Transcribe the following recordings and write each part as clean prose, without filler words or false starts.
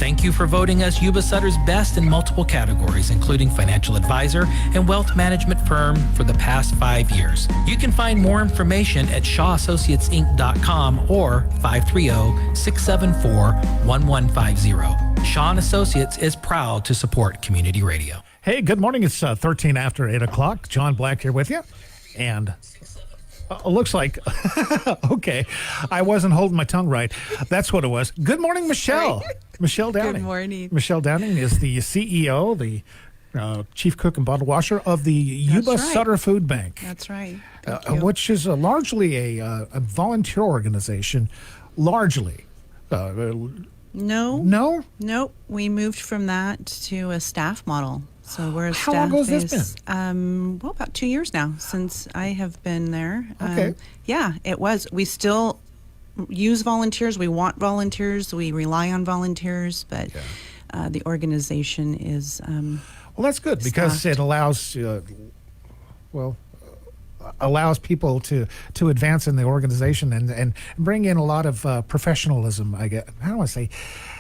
Thank you for voting us Yuba Sutter's best in multiple categories, including financial advisor and wealth management firm for the past 5 years. You can find more information at shawassociatesinc.com or 530-674-1150. Shaw & Associates is proud to support community radio. Hey, good morning. It's 13 after 8 o'clock. John Black here with you. And looks like, okay, I wasn't holding my tongue right. That's what it was. Good morning, Michelle. Michelle Downing. Good morning. Michelle Downing is the CEO, the chief cook and bottle washer of the Yuba Sutter Food Bank. That's right. Which is largely a volunteer organization. Largely. No. We moved from that to a staff model. So we're a staff. How long has this been? About 2 years now since I have been there. Okay. Yeah, it was. We still use volunteers. We want volunteers. We rely on volunteers, but the organization is. Well, that's good because it allows. Allows people to advance in the organization and bring in a lot of professionalism. I don't want to say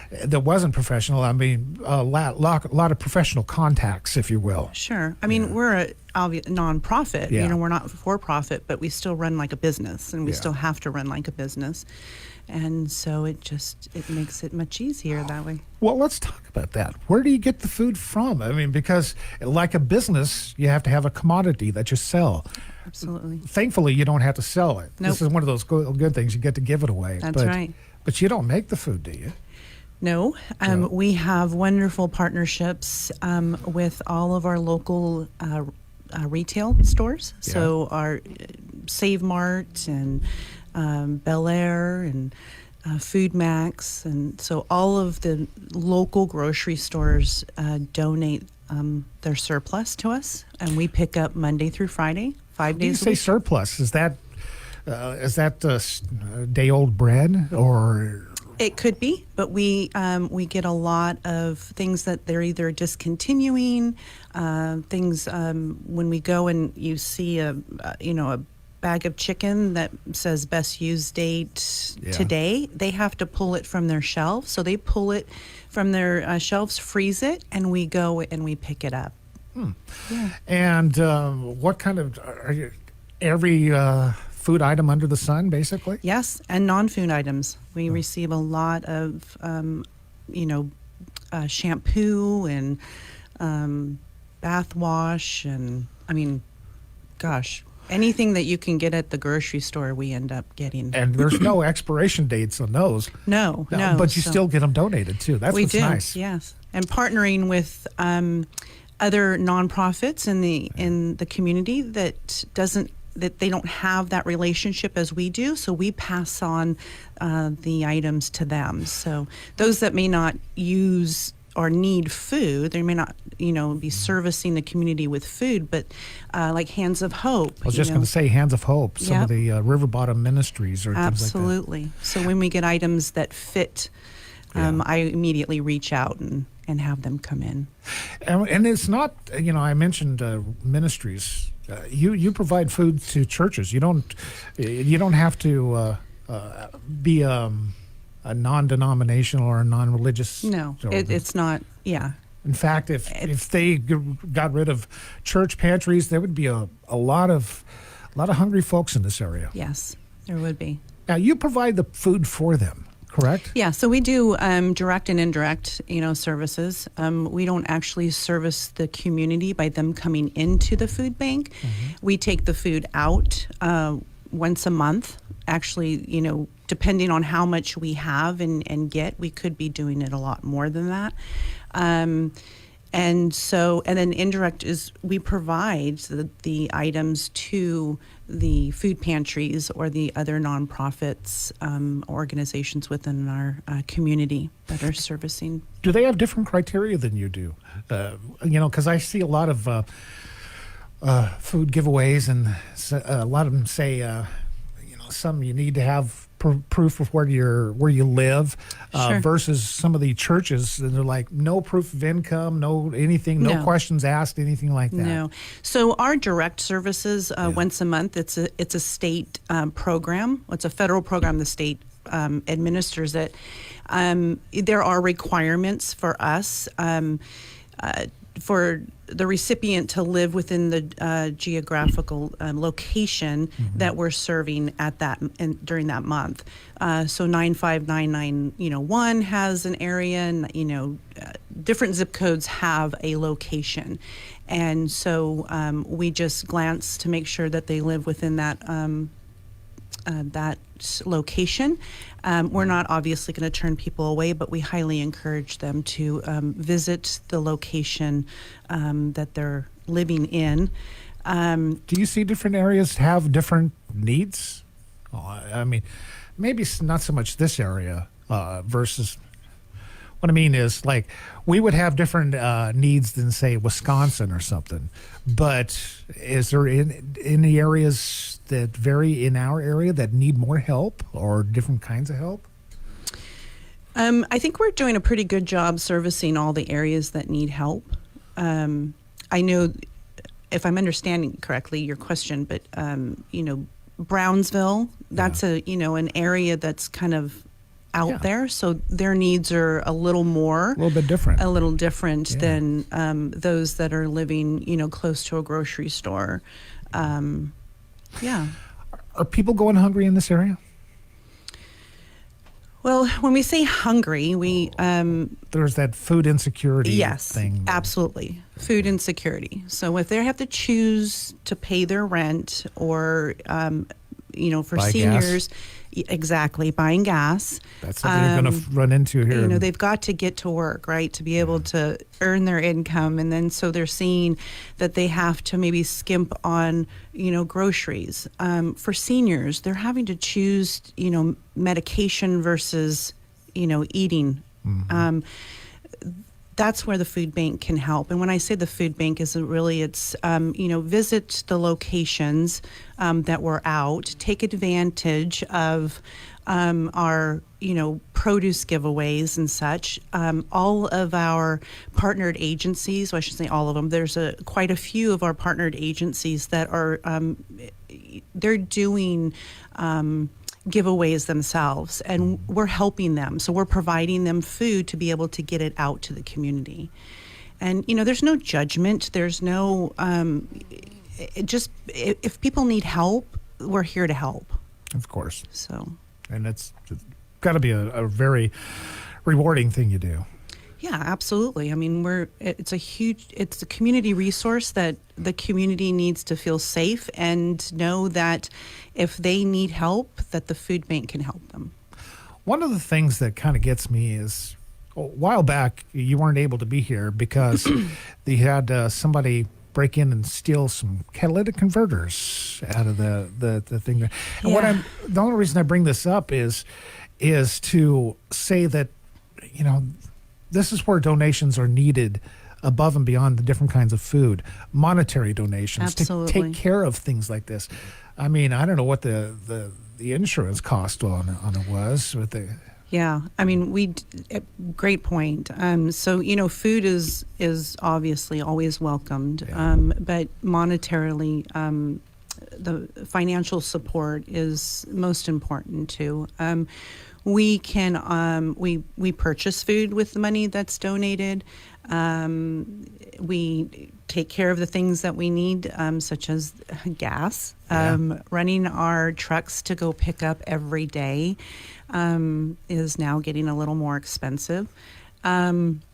that wasn't professional. I mean, a lot of professional contacts, if you will. Sure. I mean, we're a nonprofit. Yeah. You know, we're not for profit, but we still run like a business, and we still have to run like a business. And so it makes it much easier that way. Well, let's talk about that. Where do you get the food from? I mean, because like a business, you have to have a commodity that you sell. Absolutely. Thankfully, you don't have to sell it. Nope. This is one of those good things. You get to give it away. That's right. But you don't make the food, do you? No. We have wonderful partnerships with all of our local retail stores. Yeah. So our Save Mart and Bel Air and Food Max. And so all of the local grocery stores donate their surplus to us, and we pick up Monday through Friday, 5 days a week. When you say surplus, is that day-old bread or? It could be, but we get a lot of things that they're either discontinuing, things when we go and you see a bag of chicken that says best use date today, they have to pull it from their shelves. So they pull it from their shelves, freeze it, and we go and we pick it up. Yeah. And what kind of are you? Every food item under the sun, basically? Yes, and non-food items. We receive a lot of, shampoo and bath wash, and anything that you can get at the grocery store, we end up getting. And there's no expiration dates on those. No. But you still get them donated too. That's what's nice. Yes, and partnering with other nonprofits in the community that they don't have that relationship as we do, so we pass on the items to them. So those that may not use or need food, they may not, be servicing the community with food, but like Hands of Hope. I was just going to say Hands of Hope, some of the river bottom ministries or things like that. Absolutely. So when we get items that fit, I immediately reach out and have them come in. And it's not, I mentioned ministries. You provide food to churches. You don't have to be a non-denominational or a non-religious. No, it's not. Yeah. In fact, if they got rid of church pantries, there would be a lot of hungry folks in this area. Yes, there would be. Now you provide the food for them, correct? Yeah, so we do direct and indirect, services. We don't actually service the community by them coming into the food bank. Mm-hmm. We take the food out once a month. Actually, depending on how much we have and get, we could be doing it a lot more than that. And then indirect is we provide the items to the food pantries or the other nonprofits, organizations within our community that are servicing. Do they have different criteria than you do? Because I see a lot of food giveaways, and a lot of them say, some you need to have proof of where you live, Sure. versus some of the churches, and they're like no proof of income, no anything, no questions asked, anything like that. No. So our direct services once a month. It's a state program. It's a federal program. The state administers it. There are requirements for us for the recipient to live within the geographical location that we're serving at that during that month. So 95991 has an area, and different zip codes have a location, and so we just glance to make sure that they live within that location. We're not obviously going to turn people away, but we highly encourage them to visit the location that they're living in. Do you see different areas have different needs? I mean, maybe not so much this area versus. What I mean is, like, we would have different needs than, say, Wisconsin or something. But is there any areas that vary in our area that need more help or different kinds of help? I think we're doing a pretty good job servicing all the areas that need help. I know, if I'm understanding correctly, your question, but Brownsville, that's an area that's kind of out there, so their needs are a little bit different than those that are living, close to a grocery store. Are people going hungry in this area? Well, when we say hungry, we there's that food insecurity thing. Yes, absolutely, food insecurity. So if they have to choose to pay their rent or for buy seniors. Gas. Exactly, buying gas. That's something you're going to run into here. They've got to get to work, right, to be able to earn their income. And then so they're seeing that they have to maybe skimp on, groceries. For seniors, they're having to choose, medication versus, eating. That's where the food bank can help. And when I say the food bank, it's visit the locations that we're out, take advantage of our, produce giveaways and such. All of our partnered agencies, well, I should say all of them, there's quite a few of our partnered agencies that are, they're doing giveaways themselves, and we're helping them. So we're providing them food to be able to get it out to the community. And, there's no judgment. There's no, if people need help, we're here to help. Of course. So. And it's got to be a very rewarding thing you do. Yeah, absolutely. I mean, it's a community resource that the community needs to feel safe and know that if they need help, that the food bank can help them. One of the things that kind of gets me is a while back, you weren't able to be here because they had somebody break in and steal some catalytic converters out of the thing there. And the only reason I bring this up is to say that, this is where donations are needed above and beyond the different kinds of food, monetary donations. Absolutely. To take care of things like this. I mean, I don't know what the insurance cost on it was with the. Yeah, I mean, great point. So, food is obviously always welcomed, but monetarily, the financial support is most important too. We can we purchase food with the money that's donated. We take care of the things that we need, such as gas. Running our trucks to go pick up every day is now getting a little more expensive.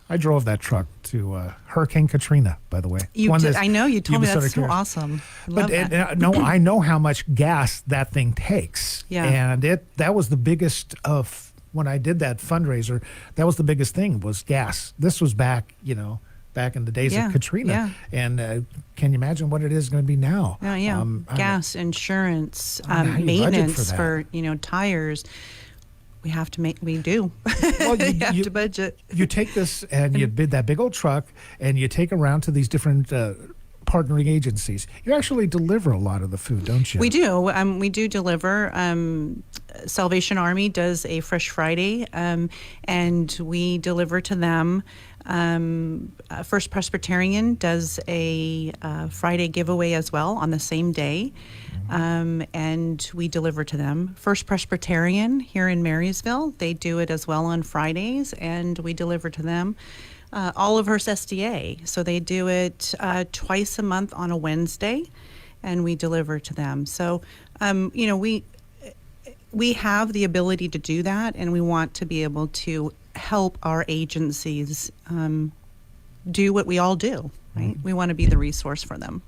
I drove that truck to Hurricane Katrina, by the way. You did. I know. You told me that's so awesome. I know how much gas that thing takes. Yeah. And that was the biggest of when I did that fundraiser. That was the biggest thing was gas. This was back in the days of Katrina. Yeah. And can you imagine what it is going to be now? Oh, yeah. Gas, insurance, maintenance for tires. We have to we do. Well, you have to budget. You take this and you bid that big old truck and you take around to these different partnering agencies. You actually deliver a lot of the food, don't you? We do. We do deliver. Salvation Army does a Fresh Friday, and we deliver to them. First Presbyterian does a Friday giveaway as well on the same day, and we deliver to them. First Presbyterian here in Marysville, they do it as well on Fridays, and we deliver to them. Oliver's SDA, so they do it twice a month on a Wednesday, and we deliver to them. So, we have the ability to do that, and we want to be able to help our agencies do what we all do, right? We want to be the resource for them.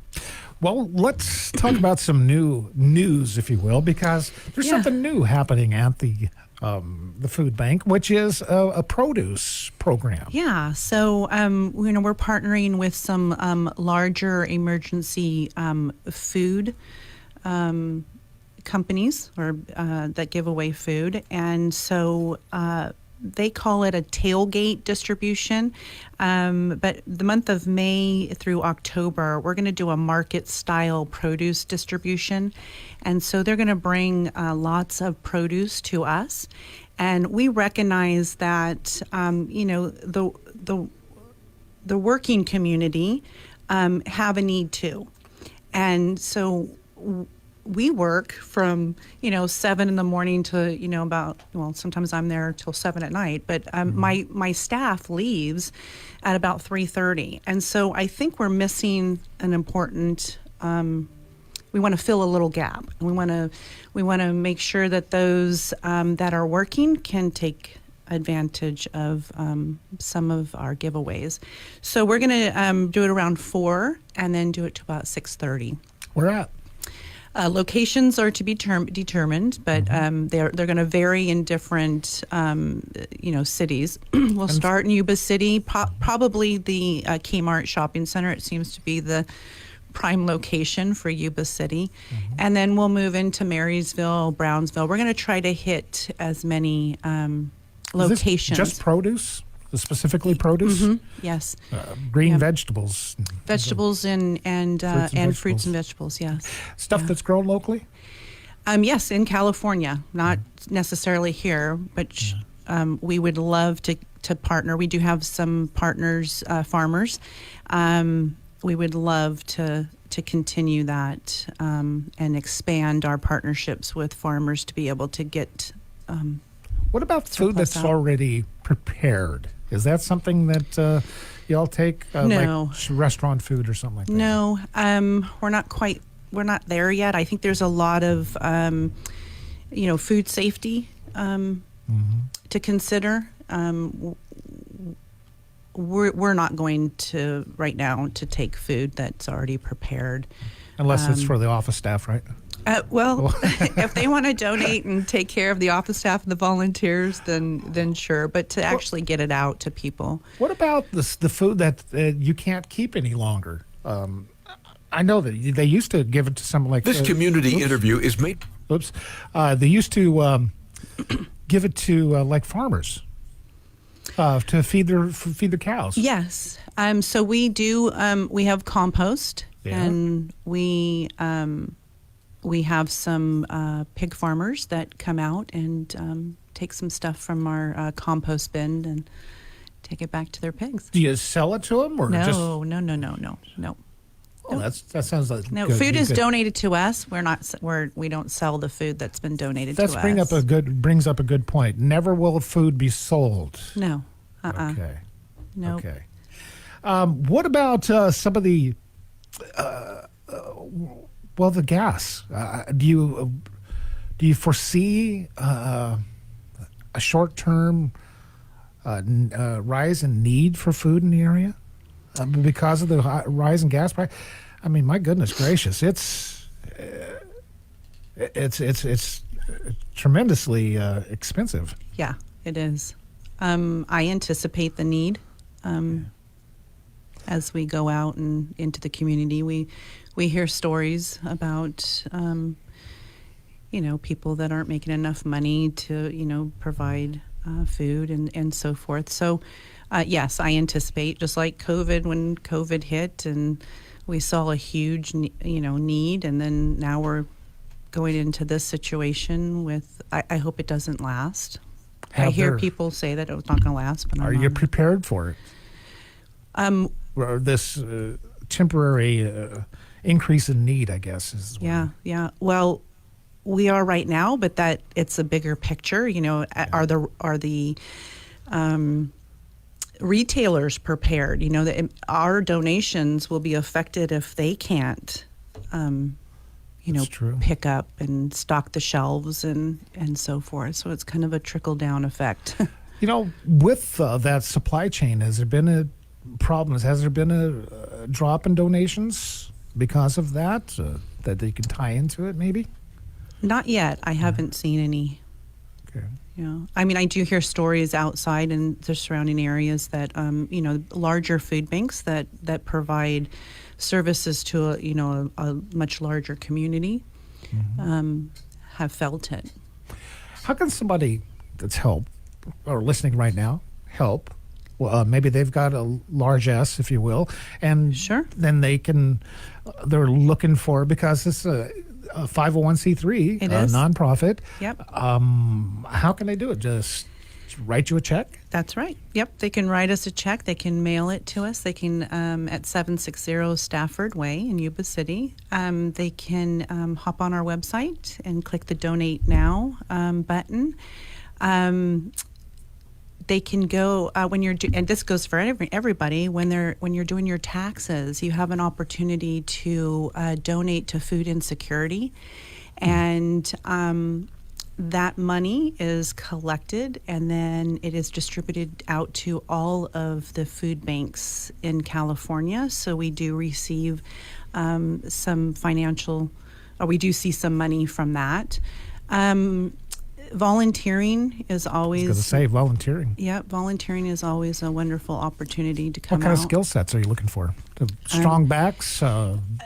Well, let's talk about some new news, if you will, because there's something new happening at the food bank, which is a produce program. Yeah, so we're partnering with some larger emergency food companies or that give away food, and so they call it a tailgate distribution. But the month of May through October, we're going to do a market style produce distribution. And so they're going to bring lots of produce to us. And we recognize that, the working community have a need too. And so we work from 7 in the morning to sometimes I'm there till 7 at night, but my staff leaves at about 3:30, and so I think we're missing an important. We want to fill a little gap, and we want to make sure that those that are working can take advantage of some of our giveaways. So we're going to do it around 4 and then do it to about 6:30. Where at? Locations are to be determined, but they're going to vary in different cities. We'll start in Yuba City, probably the Kmart shopping center. It seems to be the prime location for Yuba City, and then we'll move into Marysville, Brownsville. We're going to try to hit as many locations. Is this just produce? Specifically produce? Yes. Green vegetables. Vegetables and fruits and vegetables, yes. Stuff that's grown locally? Yes, in California, not necessarily here, but we would love to partner. We do have some partners, farmers. We would love to continue that and expand our partnerships with farmers to be able to get what about food that's already prepared? Is that something that y'all take? No. Like restaurant food or something like that? No, we're not there yet. I think there's a lot of, food safety to consider. We're not going to right now to take food that's already prepared. Unless it's for the office staff, right? If they want to donate and take care of the office staff and the volunteers, then sure. But to actually get it out to people. What about the food that you can't keep any longer? I know that they used to give it to someone like this. Community interview is made. They used to give it to like farmers to feed their cows. Yes. So we do. We have compost, and we have some pig farmers that come out and take some stuff from our compost bin and take it back to their pigs. Do you sell it to them, or no? Just... No. Oh, that sounds like no. Good. Food is donated to us. We don't sell the food that's been donated to us. That brings up a good point. Never will food be sold. No. Okay. No. Okay. What about some of the the gas? Do you foresee a short-term rise in need for food in the area because of the rise in gas price? I mean, my goodness gracious, it's tremendously expensive. Yeah, it is. I anticipate the need as we go out and into the community. We hear stories about people that aren't making enough money to provide food and so forth. So yes, I anticipate, just like COVID, when COVID hit and We saw a huge, need, and then now we're going into this situation with. I hope it doesn't last. I hear people say that it's not going to last, but are you prepared for it? Or this temporary increase in need, I guess, is. Yeah. Well, we are right now, but that it's a bigger picture. Are the retailers prepared? That our donations will be affected if they can't, pick up and stock the shelves and so forth. So it's kind of a trickle down effect. With that supply chain, has there been a problem? Has there been a drop in donations because of that they can tie into it? Maybe. Not yet. I haven't seen any. Okay. I do hear stories outside in the surrounding areas that, larger food banks that provide services to a much larger community have felt it. How can somebody that's listening right now help? Well, maybe they've got a large S, if you will, and sure. Then they're looking for, because it's a 501c3, it is. Nonprofit. Yep. How can they do it? Just write you a check? That's right. Yep. They can write us a check. They can mail it to us. They can at 760 Stafford Way in Yuba City. They can hop on our website and click the Donate Now button. They can go when you're and this goes for everybody, when you're doing your taxes, you have an opportunity to donate to food insecurity, and that money is collected and then it is distributed out to all of the food banks in California. So we do receive some financial, or we do see some money from that. Volunteering is always. I was going to say volunteering. Yeah, volunteering is always a wonderful opportunity to come out. What kind of skill sets are you looking for? Strong backs,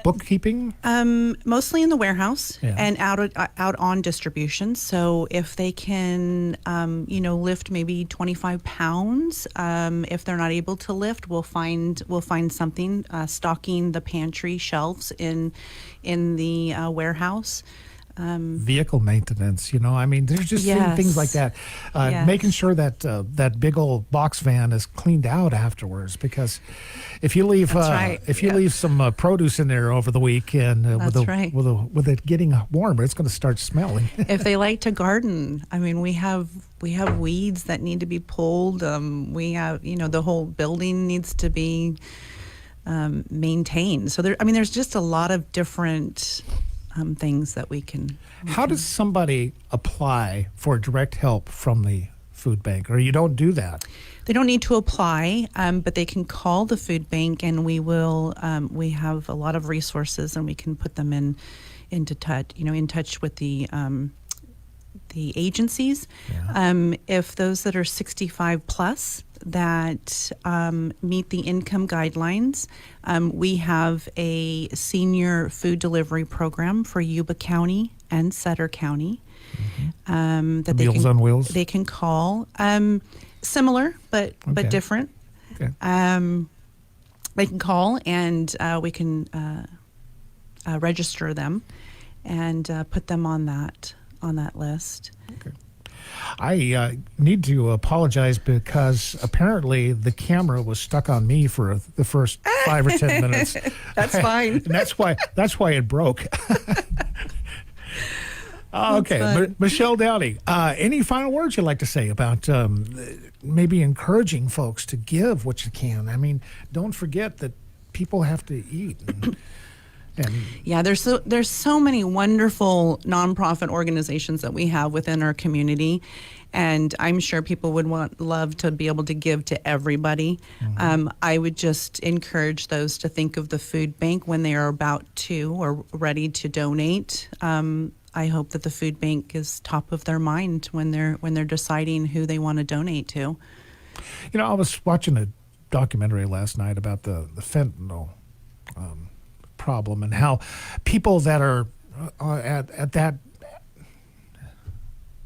bookkeeping? Mostly in the warehouse and out on distribution. So if they can, lift maybe 25 pounds. If they're not able to lift, we'll find something stocking the pantry shelves in the warehouse. Vehicle maintenance, there's just things like that. Making sure that that big old box van is cleaned out afterwards, because if you leave leave some produce in there over the weekend with it getting warmer, it's going to start smelling. If they like to garden, we have weeds that need to be pulled. We have the whole building needs to be maintained. So there's just a lot of different things that we can. How does somebody apply for direct help from the food bank, or you don't do that? They don't need to apply, but they can call the food bank, and we will. We have a lot of resources, and we can put them in touch with the agencies. Yeah. If those that are 65 plus that meet the income guidelines, we have a senior food delivery program for Yuba County and Sutter County. That Meals on Wheels. They can call. Similar, but different. Okay. They can call, and we can register them and put them on that list. Okay. I need to apologize, because apparently the camera was stuck on me for the first 5 or 10 minutes. That's fine. And that's why it broke. Okay, Michelle Downey, any final words you'd like to say about maybe encouraging folks to give what you can? Don't forget that people have to eat. Yeah, there's so many wonderful nonprofit organizations that we have within our community, and I'm sure people would love to be able to give to everybody. Mm-hmm. I would just encourage those to think of the food bank when they are about to or ready to donate. I hope that the food bank is top of their mind when they're deciding who they want to donate to. I was watching a documentary last night about the fentanyl problem, and how people that are at that,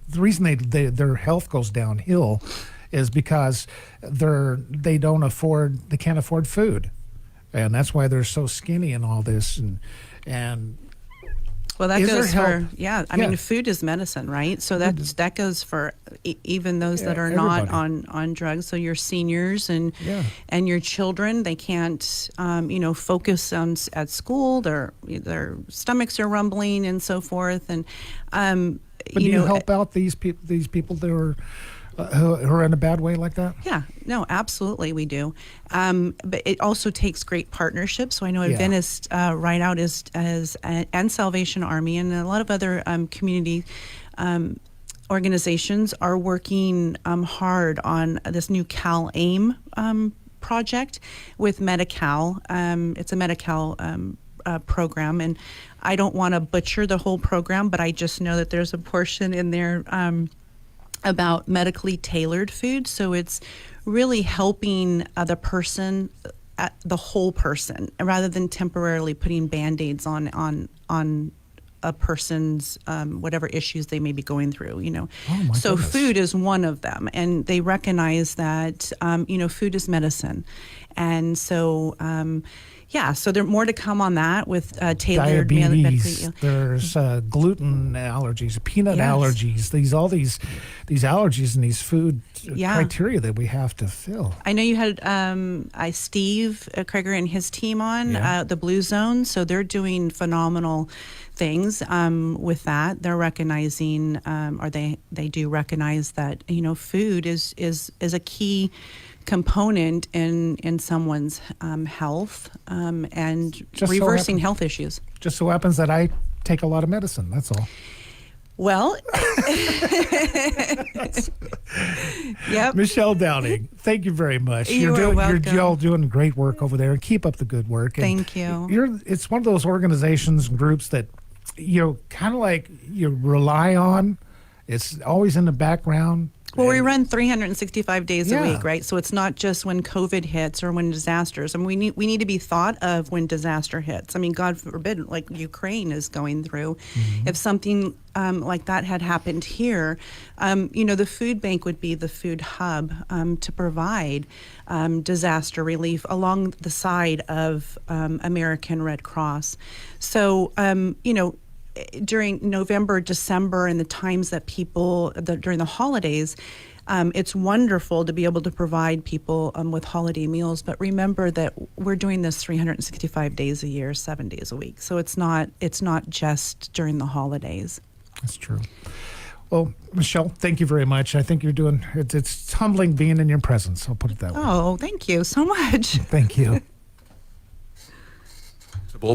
the reason their health goes downhill is because they can't afford food, and that's why they're so skinny and all this. And Well, that Is there goes help? for, yeah. I Yeah. mean, food is medicine, right? So that goes for even those that are not on drugs. So your seniors and your children, they can't, focus on at school. Their stomachs are rumbling and so forth. And but do you help out these people that are who are in a bad way like that? Yeah, no, absolutely we do. But it also takes great partnerships. So I know Adventist Right Out and Salvation Army and a lot of other community organizations are working hard on this new Cal-AIM project with Medi-Cal. It's a Medi-Cal program, and I don't want to butcher the whole program, but I just know that there's a portion in there about medically tailored food. So it's really helping the person, the whole person, rather than temporarily putting Band-Aids on a person's whatever issues they may be going through, So goodness. food is one of them, and they recognize that, food is medicine. And so, so there's more to come on that with tailored diabetes. There's gluten allergies, peanut allergies. These allergies and these food criteria that we have to fill. I know you had Steve Kreger and his team on the Blue Zone, so they're doing phenomenal things with that. They're recognizing, or they do recognize that food is a key component in someone's health and reversing health issues. Just so happens that I take a lot of medicine. That's all. Well, yep. Michelle Downing, thank you very much. You're welcome. You're all doing great work over there, and keep up the good work. And thank you. It's one of those organizations and groups that kind of like you rely on. It's always in the background. Well, we run 365 days a week, right? So it's not just when COVID hits or when disasters. I mean, we need to be thought of when disaster hits. I mean, God forbid, like Ukraine is going through. Mm-hmm. If something like that had happened here, the food bank would be the food hub to provide disaster relief along the side of American Red Cross. So, during November, December, and the times that during the holidays, it's wonderful to be able to provide people with holiday meals. But remember that we're doing this 365 days a year, 7 days a week. So it's not just during the holidays. That's true. Well, Michelle, thank you very much. I think you're doing it's humbling being in your presence. I'll put it that way. Oh, thank you so much. Thank you.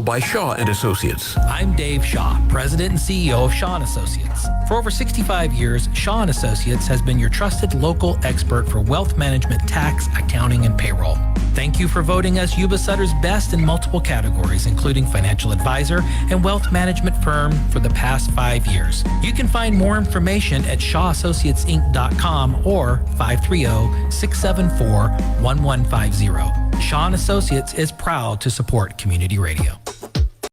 By Shaw and Associates. I'm Dave Shaw, President and CEO of Shaw & Associates. For over 65 years, Shaw & Associates has been your trusted local expert for wealth management, tax, accounting, and payroll. Thank you for voting us Yuba Sutter's best in multiple categories, including financial advisor and wealth management firm for the past 5 years. You can find more information at shawassociatesinc.com or 530-674-1150. Shaw & Associates is proud to support community radio.